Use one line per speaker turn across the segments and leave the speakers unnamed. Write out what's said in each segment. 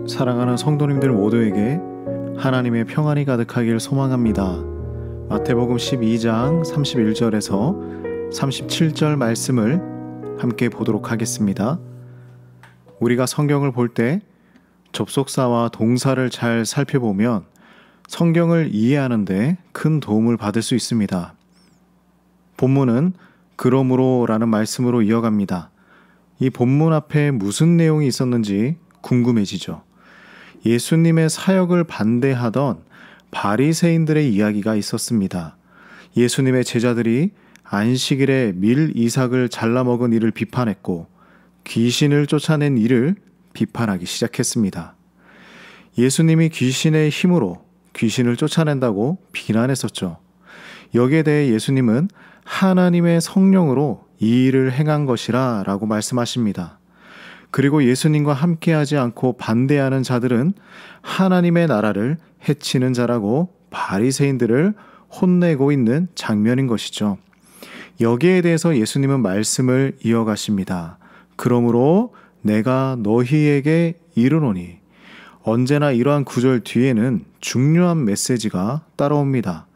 사랑하는 성도님들 모두에게 하나님의 평안이 가득하길 소망합니다. 마태복음 12장 31절에서 37절 말씀을 함께 보도록 하겠습니다. 우리가 성경을 볼 때 접속사와 동사를 잘 살펴보면 성경을 이해하는 데 큰 도움을 받을 수 있습니다. 본문은 그러므로 라는 말씀으로 이어갑니다. 이 본문 앞에 무슨 내용이 있었는지 궁금해지죠. 예수님의 사역을 반대하던 바리새인들의 이야기가 있었습니다. 예수님의 제자들이 안식일에 밀 이삭을 잘라먹은 일을 비판했고 귀신을 쫓아낸 일을 비판하기 시작했습니다. 예수님이 귀신의 힘으로 귀신을 쫓아낸다고 비난했었죠. 여기에 대해 예수님은 하나님의 성령으로 이 일을 행한 것이라 라고 말씀하십니다. 그리고 예수님과 함께하지 않고 반대하는 자들은 하나님의 나라를 해치는 자라고 바리새인들을 혼내고 있는 장면인 것이죠. 여기에 대해서 예수님은 말씀을 이어가십니다. 그러므로 내가 너희에게 이르노니. 언제나 이러한 구절 뒤에는 중요한 메시지가 따라옵니다.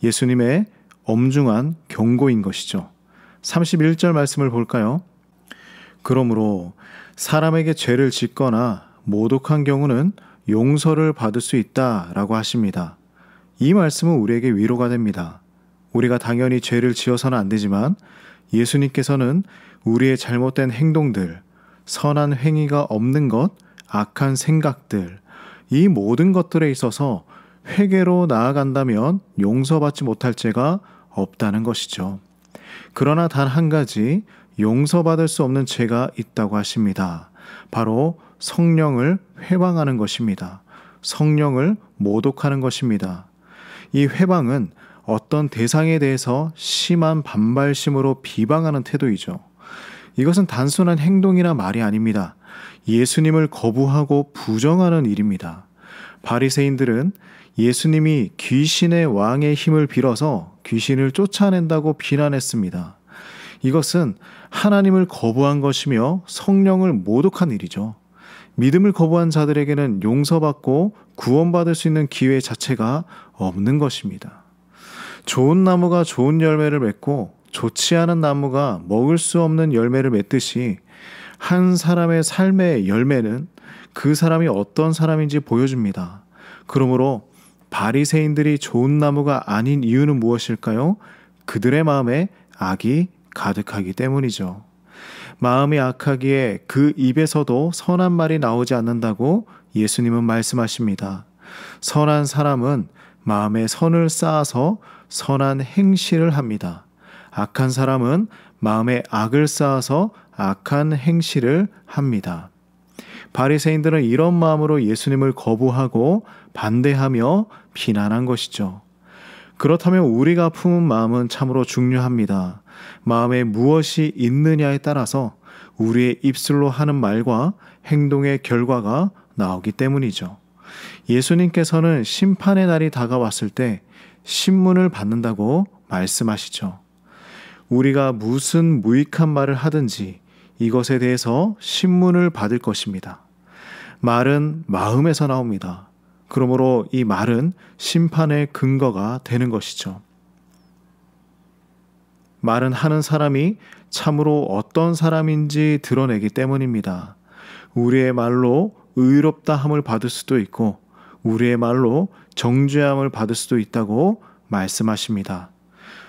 예수님의 엄중한 경고인 것이죠. 31절 말씀을 볼까요? 그러므로 사람에게 죄를 짓거나 모독한 경우는 용서를 받을 수 있다라고 하십니다. 이 말씀은 우리에게 위로가 됩니다. 우리가 당연히 죄를 지어서는 안 되지만 예수님께서는 우리의 잘못된 행동들, 선한 행위가 없는 것, 악한 생각들, 이 모든 것들에 있어서 회개로 나아간다면 용서받지 못할 죄가 없다는 것이죠. 그러나 단 한 가지 용서받을 수 없는 죄가 있다고 하십니다. 바로 성령을 회방하는 것입니다. 성령을 모독하는 것입니다. 이 회방은 어떤 대상에 대해서 심한 반발심으로 비방하는 태도이죠. 이것은 단순한 행동이나 말이 아닙니다. 예수님을 거부하고 부정하는 일입니다. 바리새인들은 예수님이 귀신의 왕의 힘을 빌어서 귀신을 쫓아낸다고 비난했습니다. 이것은 하나님을 거부한 것이며 성령을 모독한 일이죠. 믿음을 거부한 자들에게는 용서받고 구원받을 수 있는 기회 자체가 없는 것입니다. 좋은 나무가 좋은 열매를 맺고 좋지 않은 나무가 먹을 수 없는 열매를 맺듯이 한 사람의 삶의 열매는 그 사람이 어떤 사람인지 보여줍니다. 그러므로 바리새인들이 좋은 나무가 아닌 이유는 무엇일까요? 그들의 마음에 악이 가득하기 때문이죠. 마음이 악하기에 그 입에서도 선한 말이 나오지 않는다고 예수님은 말씀하십니다. 선한 사람은 마음에 선을 쌓아서 선한 행실을 합니다. 악한 사람은 마음에 악을 쌓아서 악한 행실을 합니다. 바리새인들은 이런 마음으로 예수님을 거부하고 반대하며 비난한 것이죠. 그렇다면 우리가 품은 마음은 참으로 중요합니다. 마음에 무엇이 있느냐에 따라서 우리의 입술로 하는 말과 행동의 결과가 나오기 때문이죠. 예수님께서는 심판의 날이 다가왔을 때 신문을 받는다고 말씀하시죠. 우리가 무슨 무익한 말을 하든지 이것에 대해서 신문을 받을 것입니다. 말은 마음에서 나옵니다. 그러므로 이 말은 심판의 근거가 되는 것이죠. 말은 하는 사람이 참으로 어떤 사람인지 드러내기 때문입니다. 우리의 말로 의롭다함을 받을 수도 있고 우리의 말로 정죄함을 받을 수도 있다고 말씀하십니다.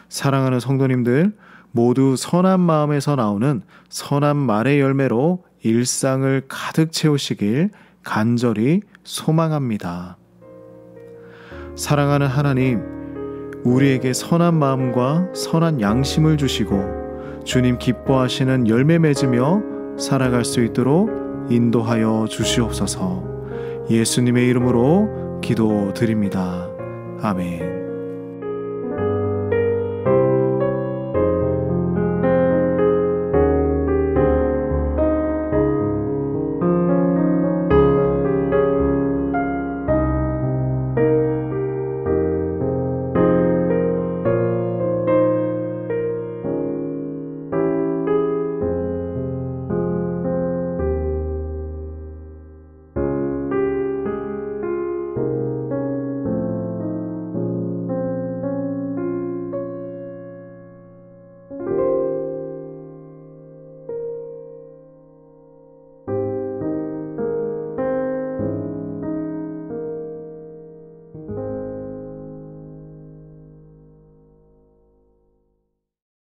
사랑하는 성도님들, 모두 선한 마음에서 나오는 선한 말의 열매로 일상을 가득 채우시길 간절히 소망합니다. 사랑하는 하나님, 우리에게 선한 마음과 선한 양심을 주시고 주님 기뻐하시는 열매 맺으며 살아갈 수 있도록 인도하여 주시옵소서. 예수님의 이름으로 기도드립니다. 아멘.